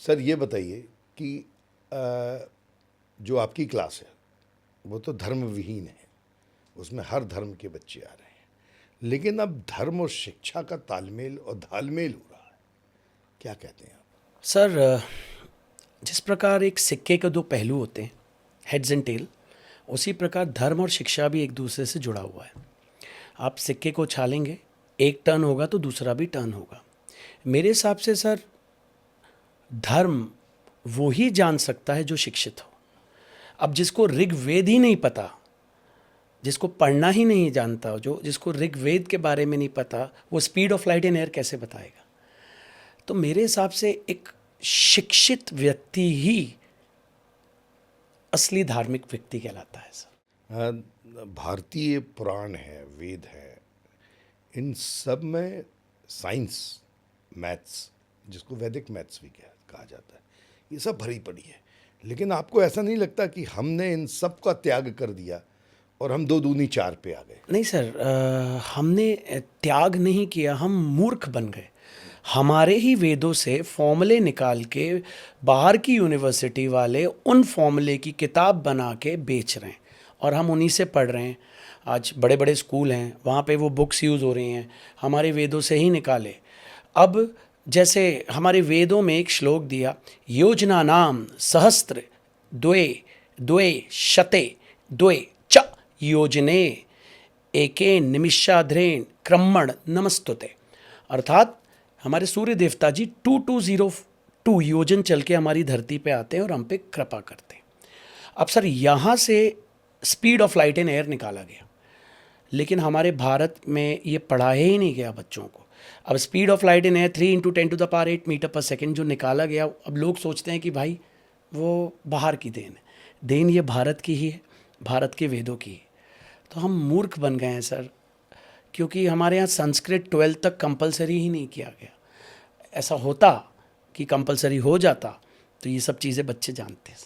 Sir ये बताइए कि जो आपकी क्लास है वो तो धर्म विहीन है, उसमें हर धर्म के बच्चे आ रहे हैं, लेकिन अब धर्म और शिक्षा का तालमेल और तालमेल हो रहा है, क्या कहते हैं आप? सर, जिस प्रकार एक सिक्के के दो पहलू होते हैं, हेड्स एंड टेल, उसी प्रकार धर्म और शिक्षा भी एक दूसरे से जुड़ा हुआ है। आप सिक्के को छालेंगे, एक टर्न होगा तो दूसरा भी टर्न होगा। मेरे हिसाब से सर, धर्म वो ही जान सकता है जो शिक्षित हो। अब जिसको ऋग्वेद ही नहीं पता, जिसको पढ़ना ही नहीं जानता, जिसको ऋग्वेद के बारे में नहीं पता, वो speed of light in air कैसे बताएगा? तो मेरे हिसाब से एक शिक्षित व्यक्ति ही असली धार्मिक व्यक्ति कहलाता है सर। भारतीय पुराण है, वेद है, इन सब में साइंस, मैथ्स, जिसको वैदिक मैथ्स भी कहा जाता है, ये सब भरी पड़ी है। लेकिन आपको ऐसा नहीं लगता कि हमने इन सब का त्याग कर दिया और हम 2 दूनी 4 पे आ गए? नहीं सर, हमने त्याग नहीं किया, हम मूर्ख बन गए। हमारे ही वेदों से फॉर्मूले निकाल के बाहर की यूनिवर्सिटी वाले उन फॉर्मूले की किताब बना के बेच रहे हैं और हम उन्हीं से पढ़ रहे हैं। आज बड़े बड़े स्कूल हैं, वहाँ पे वो बुक्स यूज़ हो रही हैं, हमारे वेदों से ही निकाले। अब जैसे हमारे वेदों में एक श्लोक दिया, योजना नाम सहस्त्र द्वे द्वे शते द्वे च योजने एके निमिषाध्रेण क्रमण नमस्तुते। अर्थात हमारे सूर्य देवता जी 2202 योजन चल के हमारी धरती पे आते हैं और हम पे कृपा करते हैं। अब सर, यहाँ से speed of light in air निकाला गया, लेकिन हमारे भारत में ये पढ़ाया ही नहीं गया बच्चों को। अब speed of light in air 3 × 10⁸ metre per second जो निकाला गया, अब लोग सोचते हैं कि भाई वो बाहर की देन है। देन ये भारत की ही है, भारत के वेदों की है। तो हम मूर्ख बन गए हैं सर, क्योंकि हमारे यहाँ संस्कृत 12th तक कंपलसरी ही नहीं किया गया। ऐसा होता कि कंपलसरी हो जाता तो ये सब चीज़ें बच्चे जानते हैं।